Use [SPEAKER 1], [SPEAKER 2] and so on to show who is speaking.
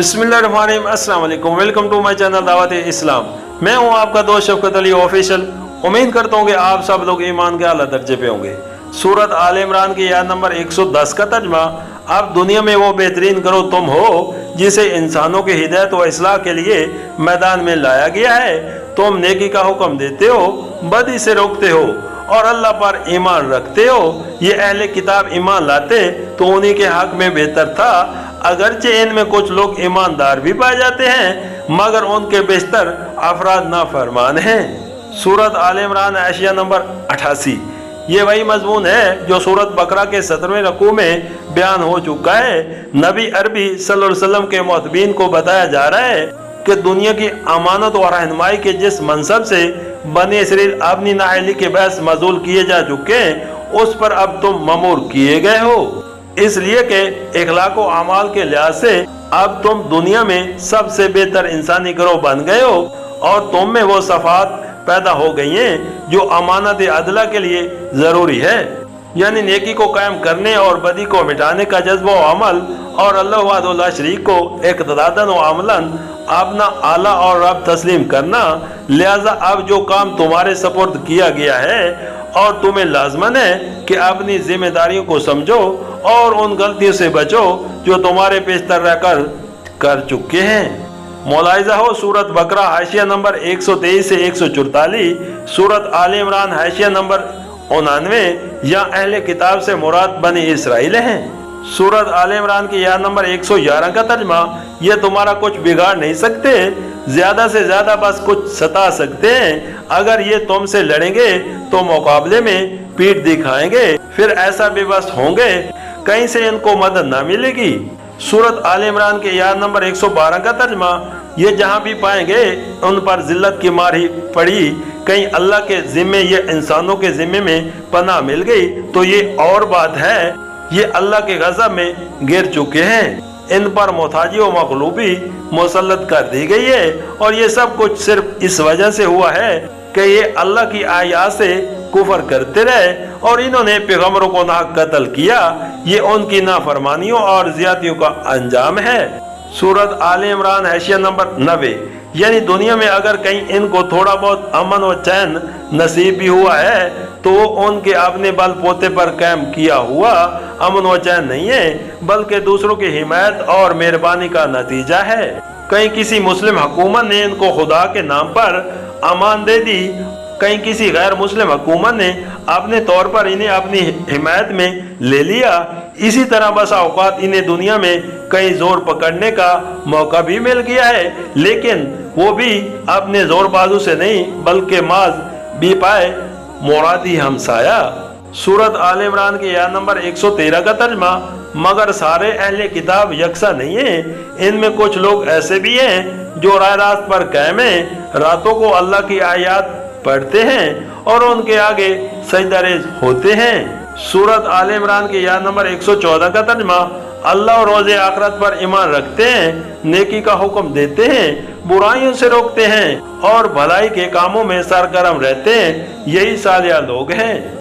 [SPEAKER 1] बिस्मिल्लाहिर्रहमानिर्रहीम, अस्सलाम वालेकुम, वेलकम टू माय चैनल दावत इस्लाम। मैं हूं आपका दोस्त शफकत अली ऑफिशियल। उम्मीद करता हूं कि आप सब लोग ईमान के आला दर्जे पे होंगे। सूरत आल इमरान की आयत नंबर 110 का तर्जमा, आप दुनिया में वो बेहतरीन करो तुम हो जिसे इंसानों की हिदायत व इस्लाह के लिए मैदान में लाया गया है। तुम नेकी का हुक्म देते हो, बदी से रोकते हो और अल्लाह पर ईमान रखते हो। ये अहले किताब ईमान लाते तो उन्हीं के हक में बेहतर था, अगरचे इनमें कुछ लोग ईमानदार भी पाए जाते हैं मगर उनके बेशतर अफराद नाफरमान हैं। सूरत आल इमरान आयत नंबर 88। ये वही मजमून है जो सूरत बकरा के 17वें रकू में बयान हो चुका है। नबी अरबी सल्लल्लाहु अलैहि वसल्लम के मुतबीन को बताया जा रहा है कि दुनिया की अमानत और रहनुमाई के जिस मनसब से बनी इसराइल अपनी नाअहली के बहस मजूल किए जा चुके हैं, उस पर अब तुम ममूर किए गए हो, इसलिए कि इखलाक व अमाल के लिहाज से अब तुम दुनिया में सबसे बेहतर इंसानी गिरोह बन गए हो और तुम में वो सफात पैदा हो गई हैं जो अमानत अदला के लिए जरूरी है, यानी नेकी को कायम करने और बदी को मिटाने का जज्बा व अमल और अल्लाह वहदहु ला शरीक को इक़्तिदादन व अमलन अपना आला और रब तस्लीम करना। लिहाजा अब जो काम तुम्हारे सपुर्द किया गया है और तुम्हें लाजमन है कि अपनी जिम्मेदारियों को समझो और उन गलतियों से बचो जो तुम्हारे पेशतर रहकर कर चुके हैं। मुलाहिजा हो सूरत बकरा हाशिया नंबर 123 से 144, सूरत आल इमरान हाशिया नंबर 99 या अहले किताब से मुराद बनी इसराइल हैं। सूरत आल इमरान की आयत नंबर 111 का तर्जमा, ये तुम्हारा कुछ बिगाड़ नहीं सकते, ज्यादा से ज्यादा बस कुछ सता सकते हैं। अगर ये तुमसे लड़ेंगे तो मुकाबले में पीठ दिखाएंगे, फिर ऐसा बेबस होंगे कहीं से इनको मदद ना मिलेगी। सूरत आल इमरान के आयत नंबर 112 का तर्जमा, ये जहाँ भी पाएंगे उन पर जिल्लत की मार ही पड़ी, कहीं अल्लाह के जिम्मे ये इंसानों के जिम्मे में पनाह मिल गई तो ये और बात है, ये अल्लाह के गज़ब में गिर चुके हैं। इन पर मोहताजी व मखलूबी मुसल्लत कर दी गई है और ये सब कुछ सिर्फ इस वजह से हुआ है कि ये अल्लाह की आयत से कुफर करते रहे और इन्होंने पैगम्बरों को नाहक कत्ल किया। ये उनकी नाफरमानियों और ज़ियादतियों का अंजाम है। सूरत आल इमरान हाशिया नंबर 90, यानी दुनिया में अगर कहीं इनको थोड़ा बहुत अमन व चैन नसीब भी हुआ है तो उनके अपने बल पोते पर कायम किया हुआ अमन व चैन नहीं है, बल्कि दूसरों की हिमायत और मेहरबानी का नतीजा है। कहीं किसी मुस्लिम हुकूमत ने इनको खुदा के नाम पर अमान दे दी, कहीं किसी गैर मुस्लिम हुकूमत ने अपने तौर पर इन्हें अपनी हिमायत में ले लिया। इसी तरह बस औकात इन्हें दुनिया में कहीं जोर पकड़ने का मौका भी मिल गया है, लेकिन वो भी अपने जोर बाजू से नहीं बल्कि माज भी पाए मुरादी हमसाया। सूरत आल इमरान की आयत नंबर 113 का तर्जमा, मगर सारे अहले किताब यकसा नहीं है, इनमें कुछ लोग ऐसे भी हैं जो राह रास्त पर कायम हैं, रातों को अल्लाह की आयत पढ़ते हैं और उनके आगे सजदारेज होते हैं। सूरत आल इमरान की आयत नंबर 114 का तर्जमा, अल्लाह और रोज़े आखिरत पर ईमान रखते हैं, नेकी का हुक्म देते हैं, बुराइयों से रोकते हैं और भलाई के कामों में सरगर्म रहते हैं, यही सालिया लोग हैं।